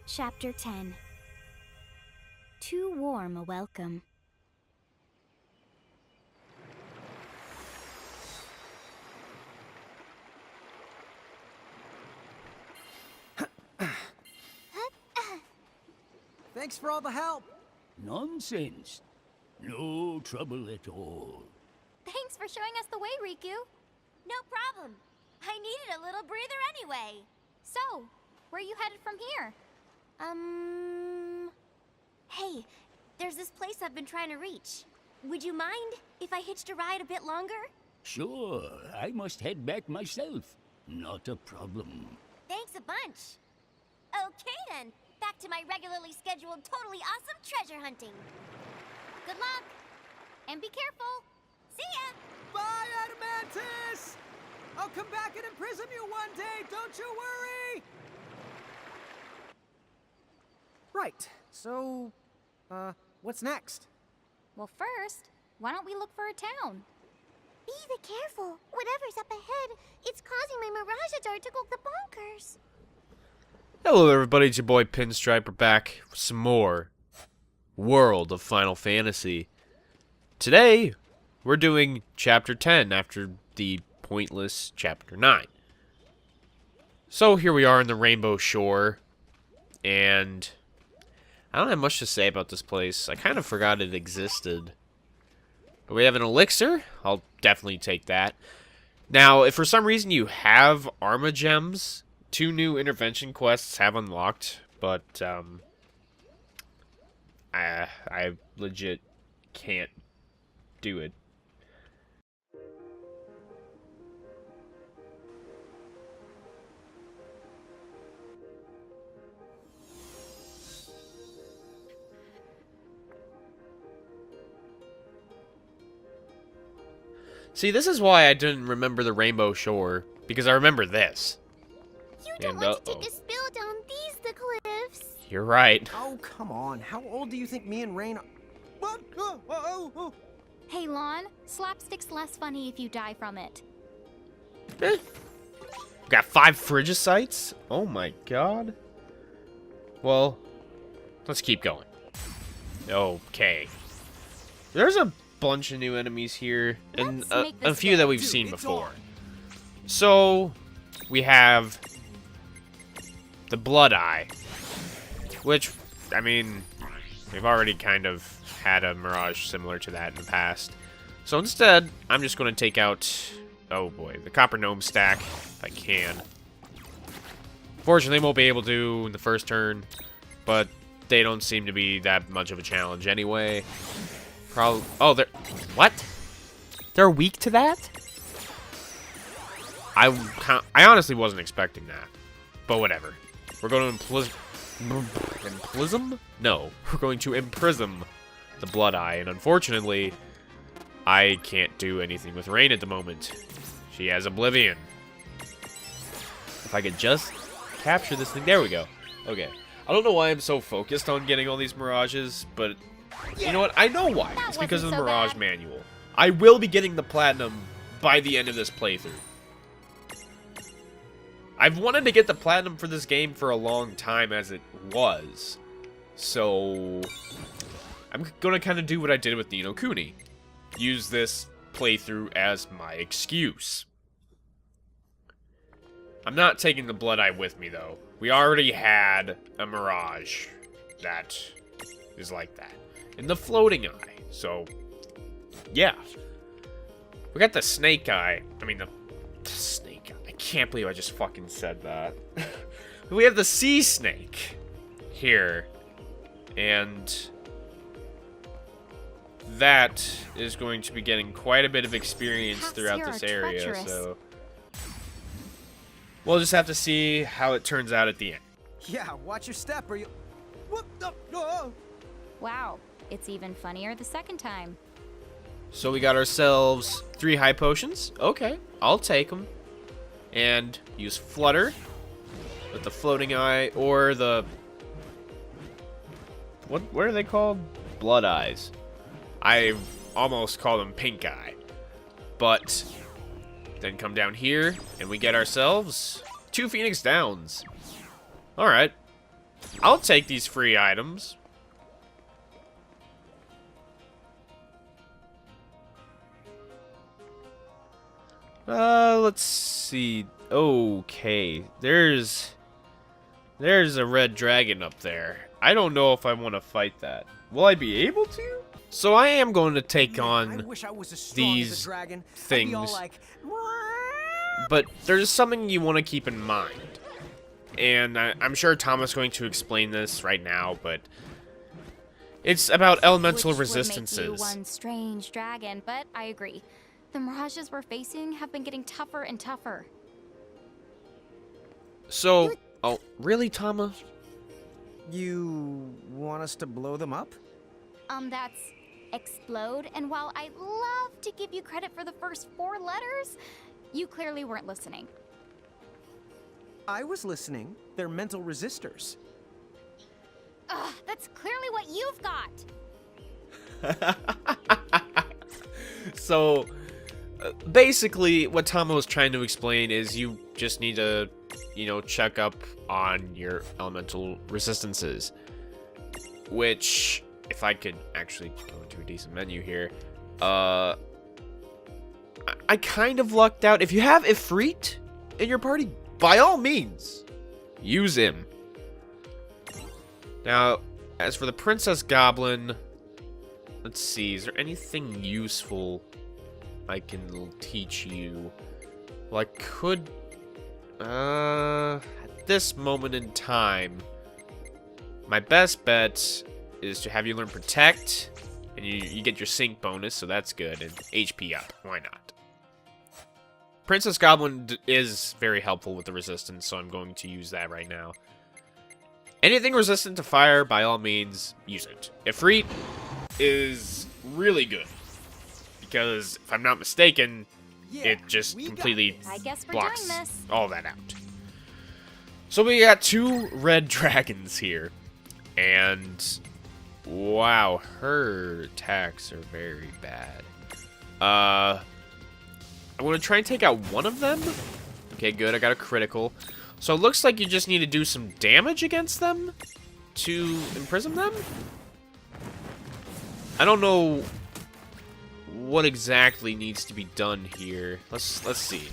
Chapter 10. Too warm a welcome. Thanks for all the help. Nonsense. No trouble at all. Thanks for showing us the way, Riku. No problem. I needed a little breather anyway. So, where are you headed from here? Hey, there's this place I've been trying to reach. Would you mind if I hitched a ride a bit longer? Sure, I must head back myself. Not a problem. Thanks a bunch. Okay then, back to my regularly scheduled, totally awesome treasure hunting. Good luck, and be careful. See ya! Bye, Adamantis! I'll come back and imprison you one day, don't you worry! Right, so, what's next? Well, first, why don't we look for a town? Be careful. Whatever's up ahead, it's causing my Mirage Dart to go the bonkers. Hello everybody, it's your boy Pinstripe. We're back with some more World of Final Fantasy. Today, we're doing Chapter 10 after the pointless Chapter 9. So here we are in the Rainbow Shore, and I don't have much to say about this place. I kind of forgot it existed. But we have an elixir. I'll definitely take that. Now, if for some reason you have Arma Gems, 2 new intervention quests have unlocked, but I legit can't do it. See, this is why I didn't remember the Rainbow Shore, because I remember this. You don't want to take a spill down these the cliffs. You're right. Oh, come on. How old do you think me and Rain are? What? Oh. Hey, Lon, slapstick's less funny if you die from it. Got 5 Frigicites? Oh my god. Well, let's keep going. Okay. There's a bunch of new enemies here, and a few that we've seen before. So, we have the Blood Eye, which, I mean, we've already kind of had a Mirage similar to that in the past. So instead, I'm just going to take out, oh boy, the Copper Gnome stack, if I can. Fortunately, won't be able to in the first turn, but they don't seem to be that much of a challenge anyway. Probably. Oh, they're. What? They're weak to that? I honestly wasn't expecting that. But whatever. We're going to imprison? No. We're going to imprison the Blood Eye. And unfortunately, I can't do anything with Rain at the moment. She has Oblivion. If I could just capture this thing. There we go. Okay. I don't know why I'm so focused on getting all these Mirages, but you know what? I know why. It's because of the Mirage Manual. I will be getting the Platinum by the end of this playthrough. I've wanted to get the Platinum for this game for a long time as it was. So, I'm going to kind of do what I did with Ni no Kuni. Use this playthrough as my excuse. I'm not taking the Blood Eye with me, though. We already had a Mirage that is like that. And the Floating Eye. So, yeah. We got the Snake Eye. I mean, the Snake Eye. I can't believe I just fucking said that. We have the Sea Snake here. And that is going to be getting quite a bit of experience throughout this area. So, we'll just have to see how it turns out at the end. Yeah, watch your step or you... Whoop, no. Wow, it's even funnier the second time. So we got ourselves 3 high potions. Okay, I'll take them. And use Flutter with the Floating Eye or the... What are they called? Blood Eyes. I almost call them Pink Eye. But then come down here and we get ourselves 2 Phoenix Downs. Alright. I'll take these free items. Let's see. Okay, there's a red dragon up there. I don't know if I want to fight that. Will I be able to? So I am going to take on I wish I was as strong as these a dragon. I'd things. be all like, But there's something you want to keep in mind. And I'm sure Thomas is going to explain this right now, but it's about elemental Which resistances. would make you one strange dragon, but I agree. The mirages we're facing have been getting tougher and tougher. So, oh, really, Thomas? you want us to blow them up? That's explode, and while I'd love to give you credit for the first 4 letters, you clearly weren't listening. I was listening. They're mental resistors. Ugh, that's clearly what you've got! So, basically, what Tama was trying to explain is you just need to, you know, check up on your elemental resistances. Which, if I could actually go into a decent menu here, I kind of lucked out. If you have Ifrit in your party, by all means, use him. Now, as for the Princess Goblin, let's see, is there anything useful I can teach you? Well, I could, at this moment in time, my best bet is to have you learn Protect, and you get your Sync bonus, so that's good, and HP up, why not? Princess Goblin is very helpful with the resistance, so I'm going to use that right now. Anything resistant to fire, by all means, use it. Ifrit is really good, because if I'm not mistaken, it just completely I guess we're blocks doing this. all that out. So we got 2 red dragons here, and wow, her attacks are very bad. I'm going to try and take out one of them. Okay, good, I got a critical. So it looks like you just need to do some damage against them to imprison them? I don't know what exactly needs to be done here. Let's see.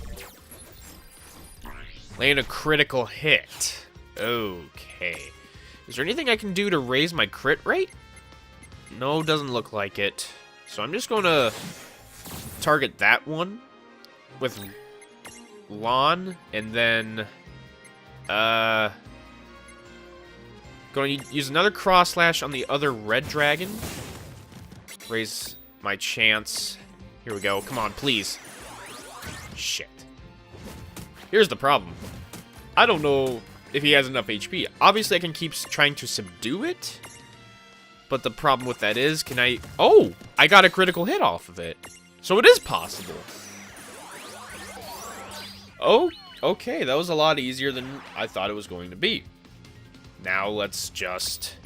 Land a critical hit. Okay. Is there anything I can do to raise my crit rate? No, doesn't look like it. So I'm just going to target that one with Lawn, and then going to use another cross slash on the other red dragon. Raise my chance. Here we go. Come on, please. Shit. Here's the problem. I don't know if he has enough HP. Obviously, I can keep trying to subdue it. But the problem with that is, can I... Oh! I got a critical hit off of it. So it is possible. Oh, okay. That was a lot easier than I thought it was going to be. Now let's just...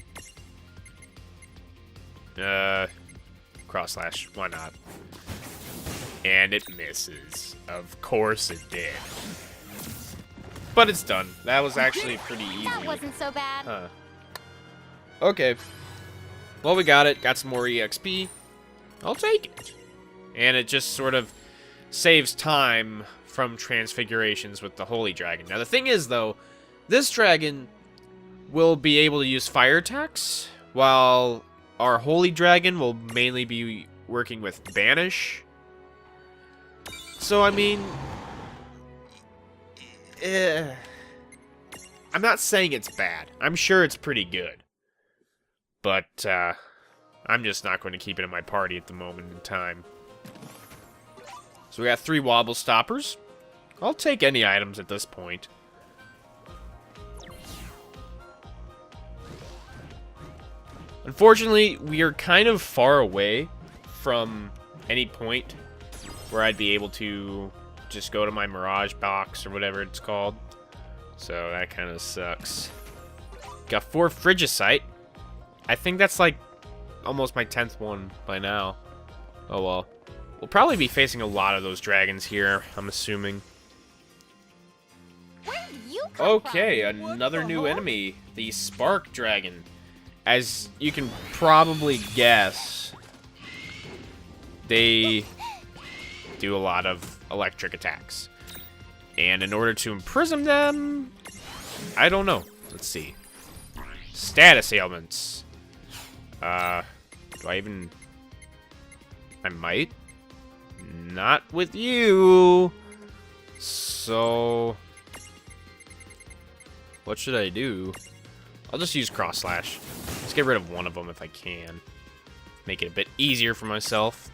cross slash. Why not? And it misses. Of course it did. But it's done. That was actually pretty easy. That wasn't so bad. Huh. Okay. Well, we got it. Got some more EXP. I'll take it. And it just sort of saves time from transfigurations with the Holy Dragon. Now, the thing is, though, this dragon will be able to use fire attacks, while our Holy Dragon will mainly be working with Banish. So, I mean... I'm not saying it's bad. I'm sure it's pretty good. But, I'm just not going to keep it in my party at the moment in time. So we got 3 Wobble Stoppers. I'll take any items at this point. Unfortunately, we are kind of far away from any point where I'd be able to just go to my Mirage box or whatever it's called. So that kind of sucks. Got 4 Frigisite. I think that's like almost my 10th one by now. Oh well. We'll probably be facing a lot of those dragons here, I'm assuming. Where did you Okay, another new enemy, the Spark Dragon. As you can probably guess, they do a lot of electric attacks. And in order to imprison them, I don't know. Let's see. Status ailments. Do I even... I might. Not with you. So... what should I do? I'll just use Cross Slash. Let's get rid of one of them if I can. Make it a bit easier for myself.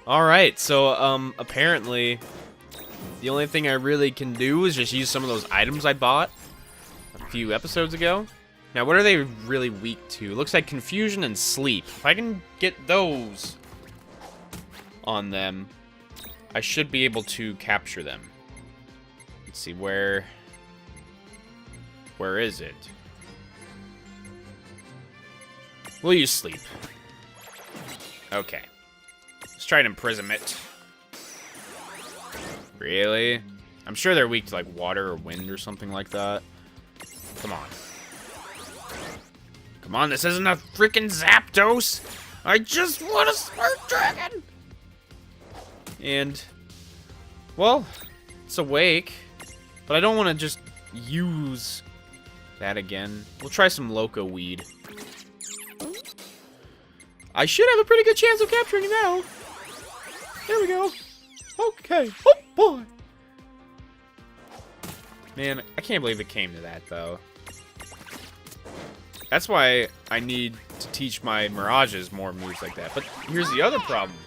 Alright, so, apparently, the only thing I really can do is just use some of those items I bought a few episodes ago. Now, what are they really weak to? Looks like Confusion and Sleep. If I can get those on them, I should be able to capture them. Let's see, where is it? We'll use Sleep. Okay. Let's try and imprison it. Really? I'm sure they're weak to, like, water or wind or something like that. Come on. Come on, this isn't a freaking Zapdos! I just want a Spark Dragon! And, well, it's awake. But I don't want to just use that again. We'll try some Loco Weed. I should have a pretty good chance of capturing it now. There we go. Okay. Oh, boy. Man, I can't believe it came to that, though. That's why I need to teach my Mirages more moves like that. But here's the other problem.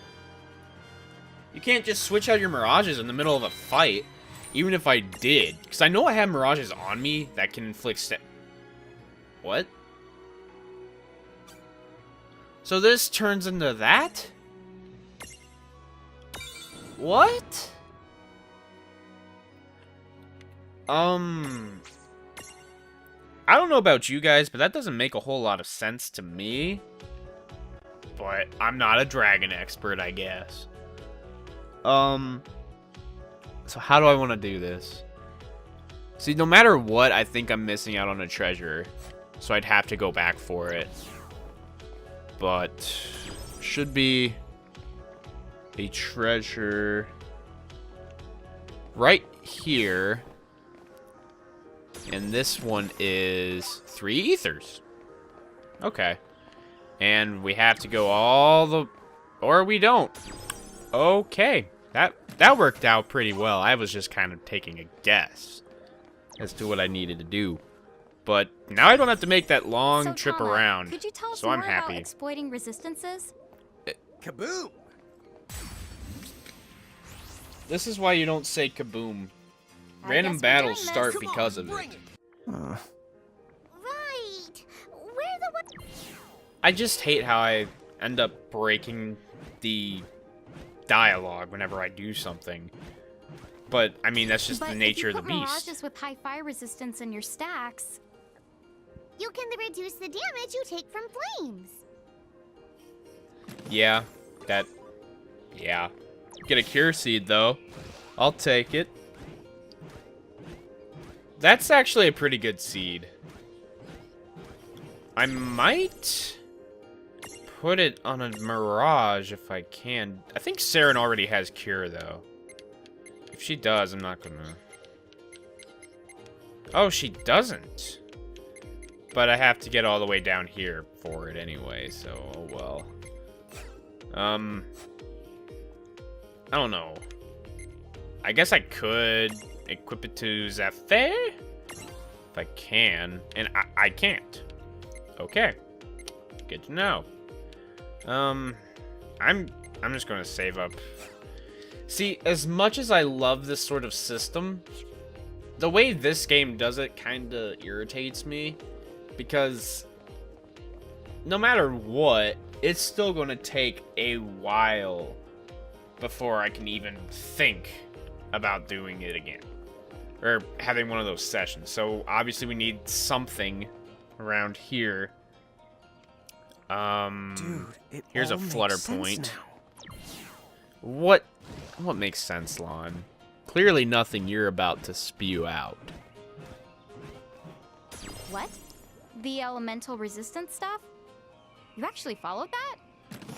You can't just switch out your Mirages in the middle of a fight, even if I did. Because I know I have Mirages on me that can inflict What? So this turns into that? What? I don't know about you guys, but that doesn't make a whole lot of sense to me. But I'm not a dragon expert, I guess. So how do I want to do this? See, no matter what, I think I'm missing out on a treasure. So I'd have to go back for it. But should be a treasure right here. And this one is 3 ethers. Okay. And we have to go all the... or we don't. Okay. That worked out pretty well. I was just kind of taking a guess as to what I needed to do. But now I don't have to make that long trip Tama, around. Could you tell us so more I'm happy. about exploiting resistances? Kaboom! This is why you don't say kaboom. I Random guess we're battles doing this. start Come because on, of bring it. Right. Where the what? I just hate how I end up breaking the dialogue whenever I do something. But, I mean, that's just the nature of the But if you put beast. Mirages with high fire resistance in your stacks, You can reduce the damage you take from flames. Yeah, yeah. Get a cure seed, though. I'll take it. That's actually a pretty good seed. I might put it on a Mirage if I can. I think Saren already has cure, though. If she does, I'm not gonna... Oh, she doesn't. But I have to get all the way down here for it anyway, so oh well. I don't know. I guess I could equip it to Zephyr? If I can. And I can't. Okay. Good to know. I'm just gonna save up. See, as much as I love this sort of system, the way this game does it kinda irritates me. Because no matter what, it's still gonna take a while before I can even think about doing it again. Or having one of those sessions. So obviously we need something around here. Dude, Here's a flutter point. What makes sense, Lon? clearly nothing you're about to spew out. What? The elemental resistance stuff? You actually followed that?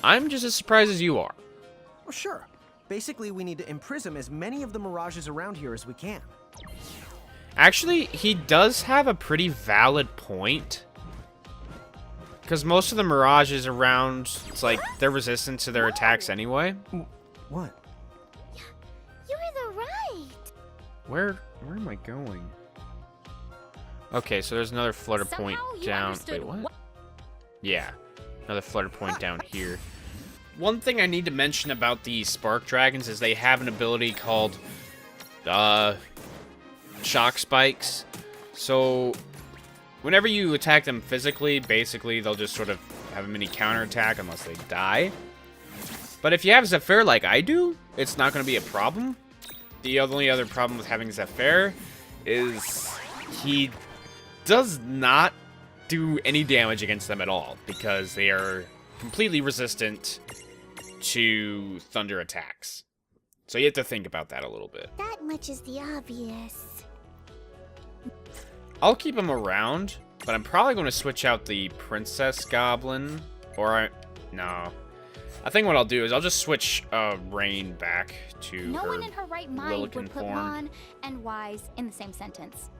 I'm just as surprised as you are. Well, sure. Basically, we need to imprison as many of the mirages around here as we can. Actually, he does have a pretty valid point. Because most of the mirages around, it's like, they're resistant to their attacks anyway. What? You're the right. Where am I going? Okay, so there's another flutter point Somehow you down. understood Wait, what? Yeah, another flutter point down here. One thing I need to mention about the Spark Dragons is they have an ability called Shock Spikes. So whenever you attack them physically, basically they'll just sort of have a mini counterattack unless they die. But if you have Zephyr like I do, it's not going to be a problem. The only other problem with having Zephyr is he does not do any damage against them at all because they are completely resistant to thunder attacks. So you have to think about that a little bit. That much is the obvious. I'll keep him around, but I'm probably going to switch out the Princess Goblin. No. I think what I'll do is I'll just switch Rain back to No her one in her right mind would Lillican put form. Lon and Wise in the same sentence.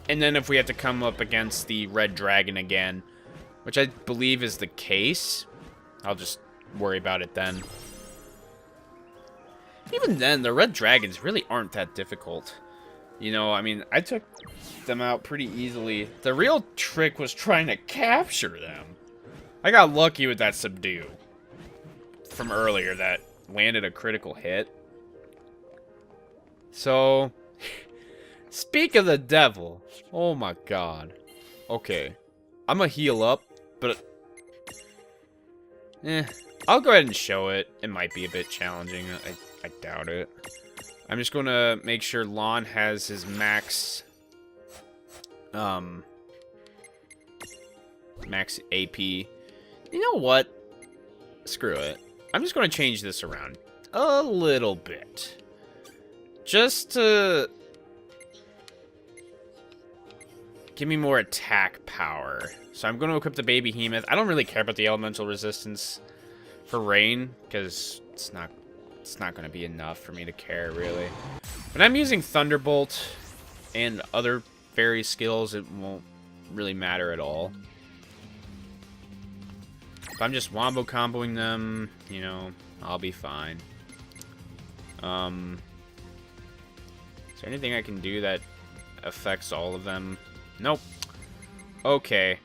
And then if we have to come up against the Red Dragon again, which I believe is the case, I'll just worry about it then. Even then, the Red Dragons really aren't that difficult. You know, I mean, I took them out pretty easily. The real trick was trying to capture them. I got lucky with that subdue from earlier that landed a critical hit. So, speak of the devil. Oh my god. Okay. I'm gonna heal up, but I'll go ahead and show it. It might be a bit challenging. I doubt it. I'm just gonna make sure Lon has his max max AP. You know what? Screw it. I'm just gonna change this around a little bit. Just to give me more attack power. So I'm going to equip the Baby-Hemoth. I don't really care about the elemental resistance for Rain, because it's not going to be enough for me to care, really. When I'm using Thunderbolt and other fairy skills, it won't really matter at all. If I'm just wombo comboing them, you know, I'll be fine. Is there anything I can do that affects all of them? Nope. Okay.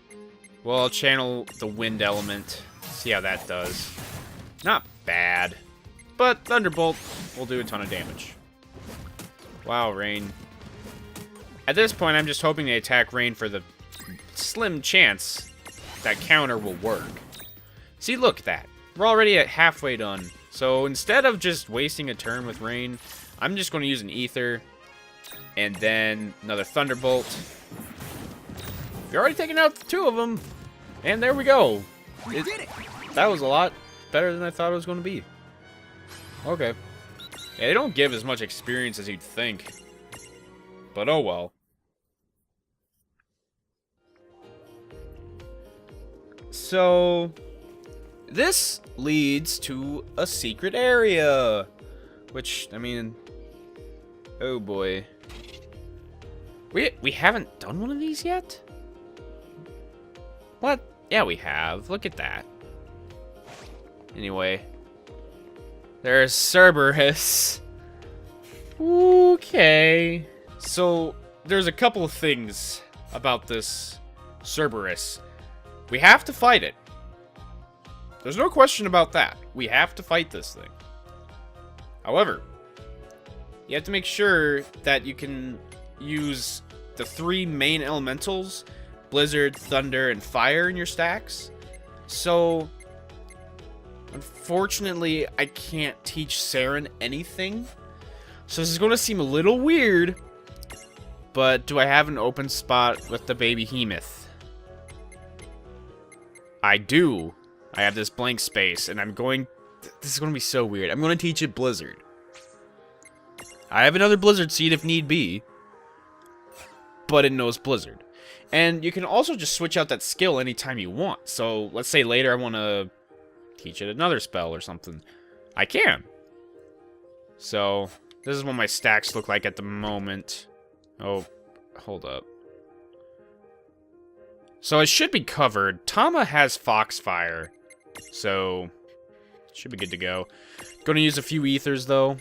Well, I'll channel the wind element. See how that does. Not bad. But Thunderbolt will do a ton of damage. Wow, Rain. At this point, I'm just hoping they attack Rain for the slim chance that counter will work. See, look at that. We're already at halfway done. So instead of just wasting a turn with Rain, I'm just going to use an Ether. And then another Thunderbolt. We've already taken out two of them. And there we go. We did it! That was a lot better than I thought it was going to be. Okay. Yeah, they don't give as much experience as you'd think. But oh well. So, this leads to a secret area. Which, I mean, oh boy. We haven't done one of these yet? What? Yeah, we have. Look at that. Anyway. There's Cerberus. Okay. So, there's a couple of things about this Cerberus. We have to fight it. There's no question about that. We have to fight this thing. However, you have to make sure that you can use the three main elementals, Blizzard, Thunder, and Fire in your stacks. So, unfortunately, I can't teach Saren anything. So this is going to seem a little weird, but do I have an open spot with the Baby-Hemoth? I do. I have this blank space, and I'm going... This is going to be so weird. I'm going to teach it Blizzard. I have another Blizzard Seed if need be. But it knows Blizzard. And you can also just switch out that skill anytime you want. So, let's say later I want to teach it another spell or something. I can. So, this is what my stacks look like at the moment. Oh, hold up. So, it should be covered. Tama has Foxfire. So, should be good to go. Gonna use a few ethers, though.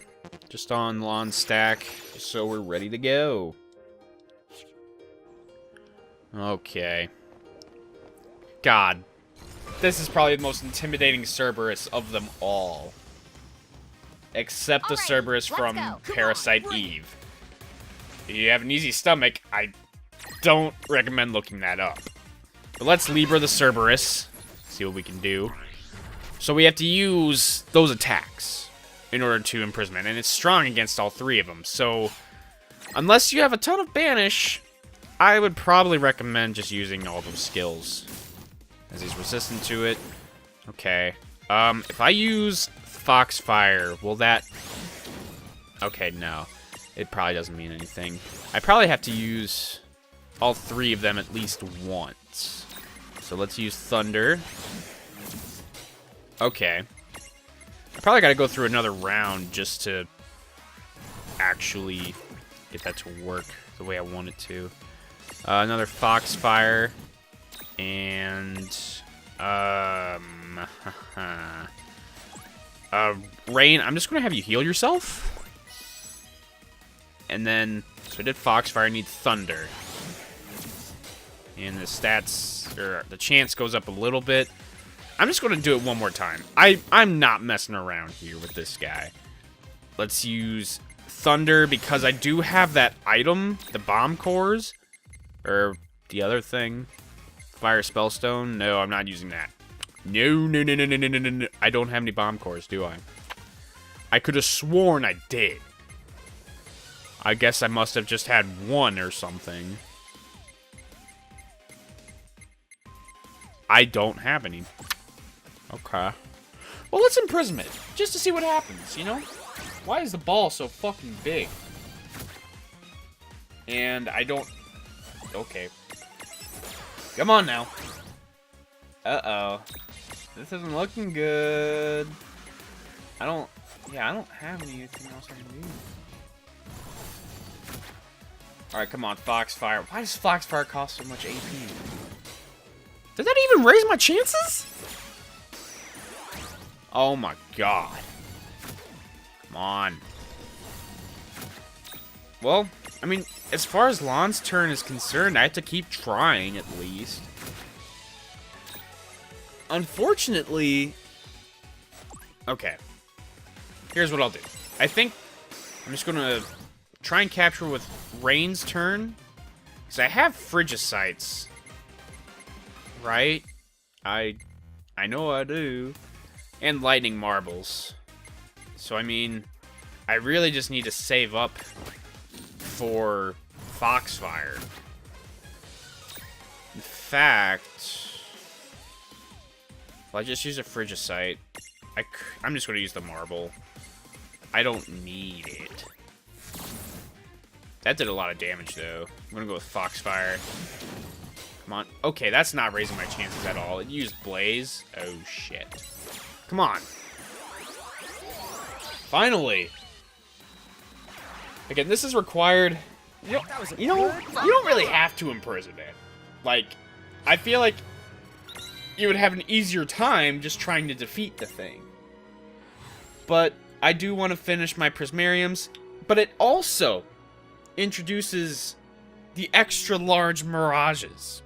Just on Lon's stack. So, we're ready to go. Okay. God. This is probably the most intimidating Cerberus of them all. Except the Cerberus from Parasite Eve. If you have an easy stomach, I don't recommend looking that up. But let's Libra the Cerberus. See what we can do. So we have to use those attacks in order to imprisonment. And it's strong against all three of them. So, unless you have a ton of banish, I would probably recommend just using all those skills. As he's resistant to it. Okay. If I use Foxfire, will that... Okay, no. It probably doesn't mean anything. I probably have to use all three of them at least once. So let's use Thunder. Okay. I probably gotta go through another round just to actually get that to work the way I want it to. Another Foxfire. And... Rain, I'm just gonna have you heal yourself. And then... So I did Foxfire, I need Thunder. And the stats... Or the chance goes up a little bit. I'm just gonna do it one more time. I'm not messing around here with this guy. Let's use Thunder, because I do have that item, the Bomb Cores. Or the other thing. Fire Spellstone? No, I'm not using that. No. I don't have any Bomb Cores, do I? I could have sworn I did. I guess I must have just had one or something. I don't have any. Okay. Well, let's imprison it. Just to see what happens, you know? Why is the ball so fucking big? And I don't... Okay. Come on now. Uh-oh. This isn't looking good. I don't have anything else I can do. Alright, come on, Foxfire. Why does Foxfire cost so much AP? Did that even raise my chances? Oh my god. Come on. Well, I mean, as far as Lon's turn is concerned, I have to keep trying, at least. Unfortunately... Okay. Here's what I'll do. I think I'm just gonna try and capture with Rain's turn. Because I have Frigicites. Right? I know I do. And Lightning Marbles. So, I mean, I really just need to save up for Foxfire. In fact, well, I just use a Frigicite. I'm just going to use the Marble. I don't need it. That did a lot of damage, though. I'm going to go with Foxfire. Come on. Okay, that's not raising my chances at all. It used Blaze. Oh, shit. Come on. Finally. Again, this is required. You don't really have to imprison it. Like, I feel like you would have an easier time just trying to defeat the thing. But I do want to finish my Prismariums. But it also introduces the extra large Mirages.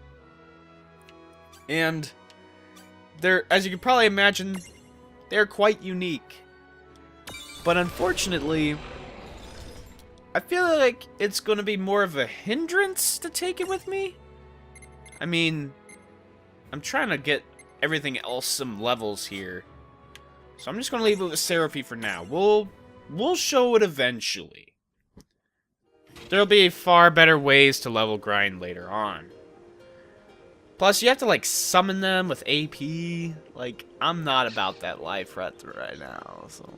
And they're, as you can probably imagine, they're quite unique. But unfortunately, I feel like it's going to be more of a hindrance to take it with me. I mean, I'm trying to get everything else some levels here. So I'm just going to leave it with Seraphie for now. We'll show it eventually. There'll be far better ways to level grind later on. Plus, you have to, like, summon them with AP. Like, I'm not about that life right now, so...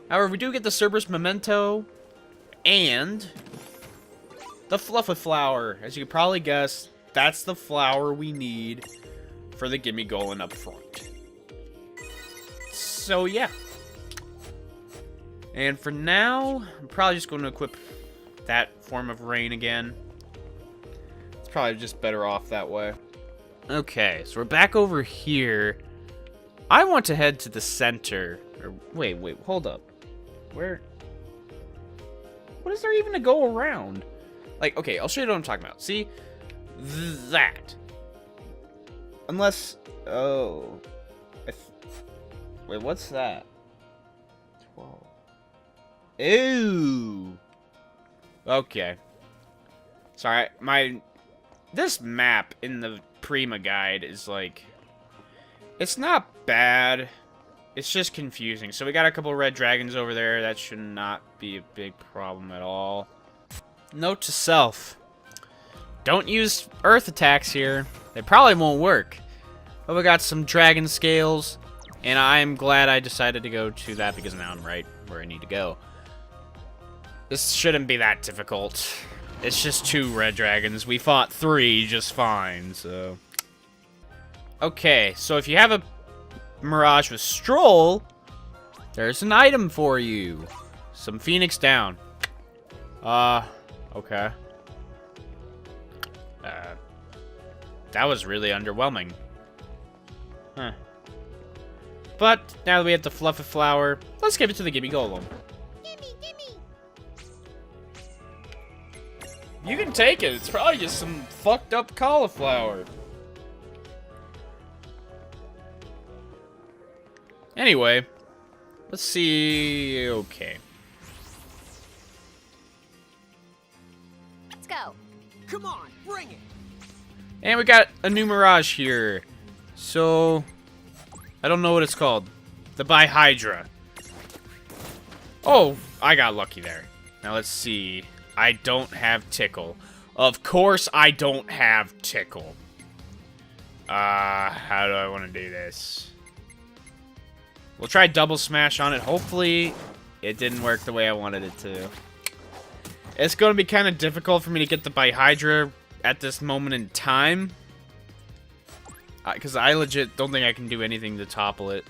However, we do get the Cerberus Memento and the Fluffy Flower. As you can probably guess, that's the flower we need for the Gimme Golem up front. So, yeah. And for now, I'm probably just going to equip that form of rain again. It's probably just better off that way. Okay, so we're back over here. I want to head to the center. Or, wait, hold up. Where? What is there even to go around? Like, okay, I'll show you what I'm talking about. See? That. Unless... Oh. Wait, what's that? 12. Ew. Okay. Sorry, this map in the Prima guide is like... It's not bad. It's just confusing. So we got a couple red dragons over there. That should not be a big problem at all. Note to self. Don't use earth attacks here. They probably won't work. But we got some dragon scales. And I'm glad I decided to go to that because now I'm right where I need to go. This shouldn't be that difficult. It's just 2 red dragons. We fought 3 just fine, so... Okay, so if you have a Mirage with Stroll, there's an item for you. Some Phoenix down. Okay. That was really underwhelming. Huh. But, now that we have the Fluffy Flower, let's give it to the Gimme Golem. You can take it. It's probably just some fucked up cauliflower. Anyway, let's see. Okay. Let's go. Come on, bring it. And we got a new Mirage here. So, I don't know what it's called. The Bihydra. Oh, I got lucky there. Now let's see. I don't have Tickle. Of course I don't have Tickle. How do I want to do this? We'll try double smash on it. Hopefully, it didn't work the way I wanted it to. It's going to be kind of difficult for me to get the Bihydra at this moment in time. Because I legit don't think I can do anything to topple it.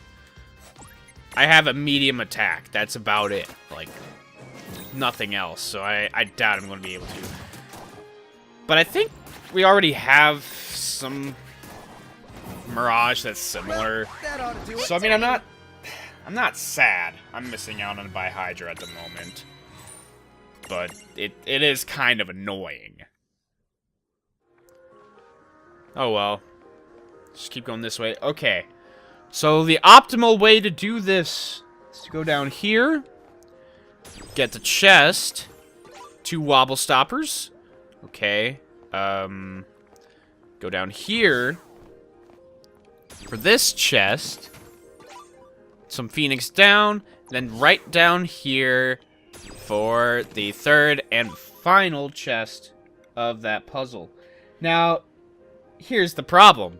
I have a medium attack. That's about it. Like, nothing else. So I doubt I'm going to be able to. But I think we already have some Mirage that's similar. That ought to do it. So, I mean, I'm not sad I'm missing out on a Bihydra at the moment. But it is kind of annoying. Oh well. Just keep going this way. Okay. So the optimal way to do this is to go down here. Get the chest. 2 wobble stoppers. Okay. Go down here. For this chest. Some Phoenix down. Then right down here for the 3rd and final chest of that puzzle. Now, here's the problem.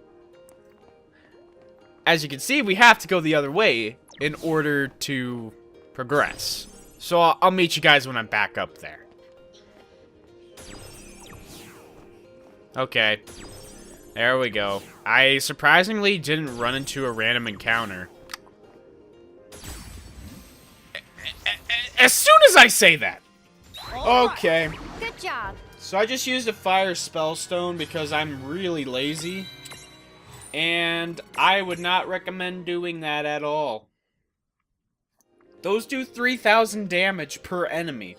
As you can see, we have to go the other way in order to progress. So I'll meet you guys when I'm back up there. Okay. There we go. I surprisingly didn't run into a random encounter. As soon as I say that. Okay. Good job. So I just used a fire spellstone because I'm really lazy. And I would not recommend doing that at all. Those do 3,000 damage per enemy.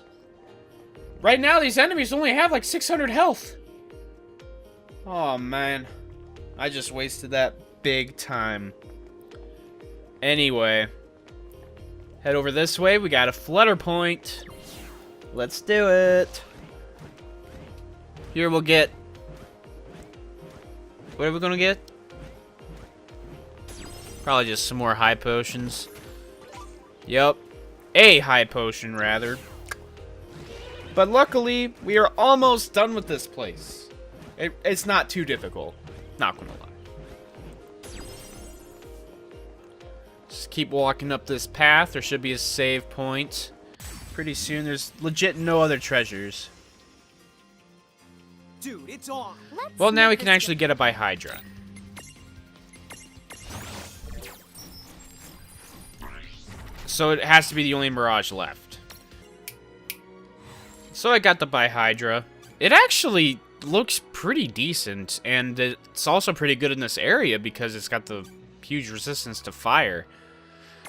Right now, these enemies only have like 600 health. Oh, man. I just wasted that big time. Anyway. Head over this way. We got a flutter point. Let's do it. Here we'll get... What are we gonna get? Probably just some more high potions. Yup. A high potion, rather. But luckily, we are almost done with this place. It's not too difficult. Not gonna lie. Just keep walking up this path. There should be a save point. Pretty soon, there's legit no other treasures. Dude, it's on. Well, now we can actually get it by Hydra. So it has to be the only Mirage left. So I got the by Hydra. It actually looks pretty decent, and it's also pretty good in this area because it's got the huge resistance to fire.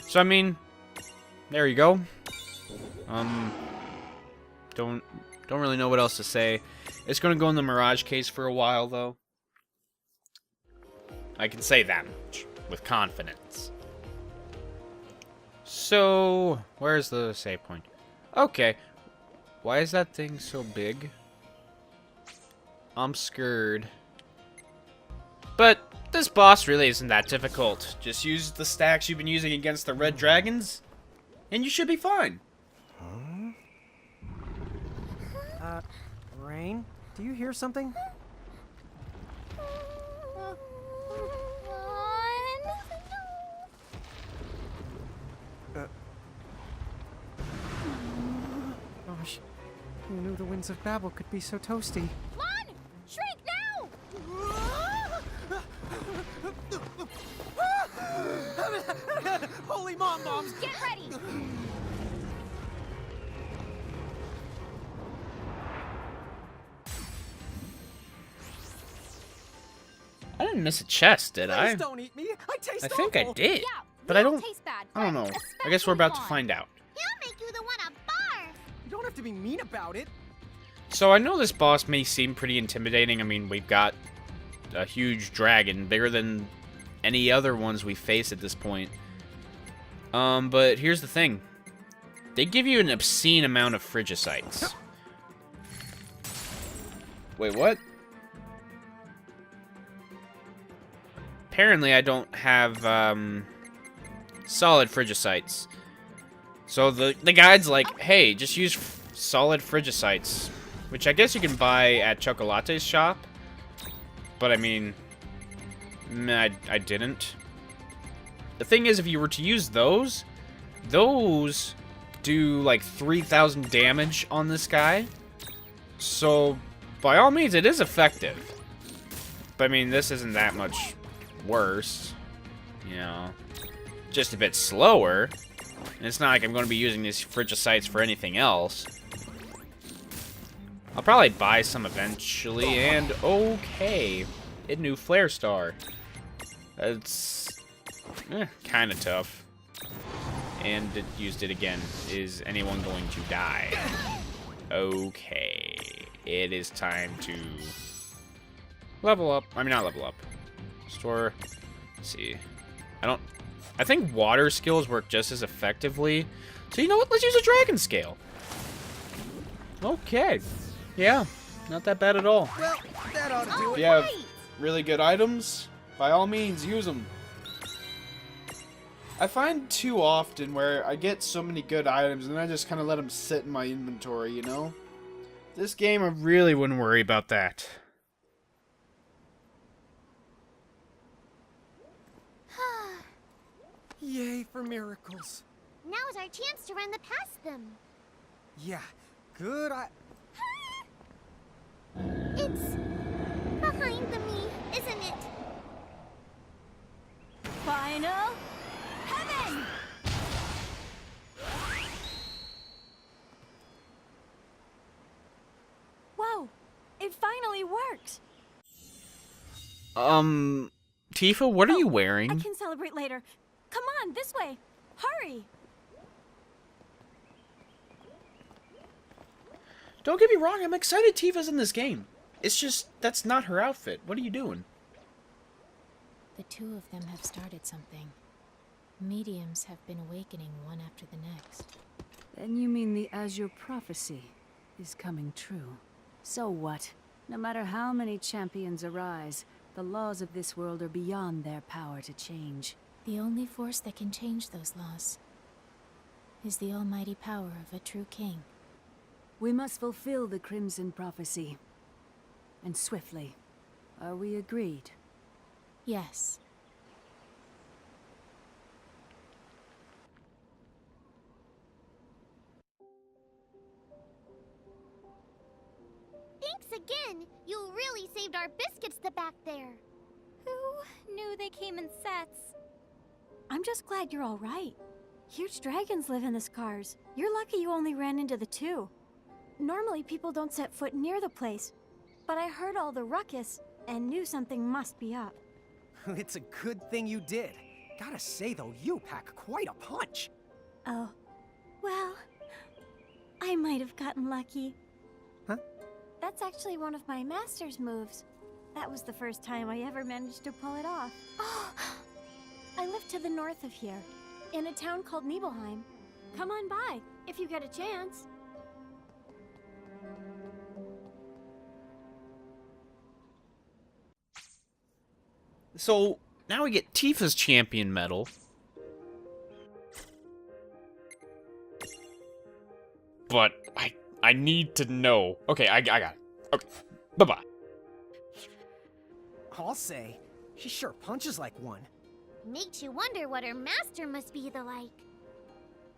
So I mean, there you go. Don't really know what else to say. It's gonna go in the Mirage case for a while though. I can say that much with confidence. So, where's the save point? Okay. Why is that thing so big? I'm scared. But this boss really isn't that difficult. Just use the stacks you've been using against the red dragons, and you should be fine. Rain, do you hear something? Gosh, who knew the winds of Babil could be so toasty? Lon! Shrink now! Holy mom bombs! Get ready! I didn't miss a chest, did I? Please don't eat me. I taste I think I awful. did. Yeah, But we I all don't taste bad, I don't but know. I guess we're especially about to Lon. find out. He'll make you the one a barf. You don't have to be mean about it. So I know this boss may seem pretty intimidating. I mean, we've got a huge dragon, bigger than any other ones we face at this point. But here's the thing. They give you an obscene amount of Frigicites. Wait, what? Apparently I don't have, solid Frigicites. So the guide's like, hey, just use solid Frigicites. Which I guess you can buy at Chocolate's shop. But I mean, I didn't. The thing is, if you were to use those do like 3,000 damage on this guy. So, by all means, it is effective. But I mean, this isn't that much worse. You know, just a bit slower. And it's not like I'm going to be using these Frigicites for anything else. I'll probably buy some eventually, and okay. It knew Flare Star. It's kind of tough. And it used it again. Is anyone going to die? Okay. It is time to level up. I mean, not level up. Store. Let's see. I think water skills work just as effectively. So you know what? Let's use a dragon scale. Okay. Yeah. Not that bad at all. Well, that ought to do If it. you have really good items, by all means, use them. I find too often where I get so many good items and I just kind of let them sit in my inventory, you know? This game, I really wouldn't worry about that. Yay for miracles. Now is our chance to run the past them. Yeah, good. It's behind the me, isn't it? Final heaven! Whoa! It finally worked! Tifa, what are you I wearing? can celebrate later. Come on, this way! Hurry! Don't get me wrong, I'm excited Tifa's in this game. It's just, that's not her outfit. What are you doing? The two of them have started something. Mediums have been awakening one after the next. Then you mean the Azure prophecy is coming true. So what? No matter how many champions arise, the laws of this world are beyond their power to change. The only force that can change those laws is the almighty power of a true king. We must fulfill the Crimson Prophecy. And swiftly. Are we agreed? Yes. skin. You really saved our biscuits the back there. Who knew they came in sets? I'm just glad you're all right. Huge dragons live in the scars. You're lucky you only ran into the two. Normally, people don't set foot near the place. But I heard all the ruckus and knew something must be up. It's a good thing you did. Gotta say, though, you pack quite a punch. Oh, well, I might have gotten lucky. Huh? That's actually one of my master's moves. That was the first time I ever managed to pull it off. Oh, I live to the north of here, in a town called Nibelheim. Come on by, if you get a chance. So, now we get Tifa's champion medal. But, I need to know. Okay, I got it. Okay, bye-bye. I'll say, she sure punches like one. Makes you wonder what her master must be like.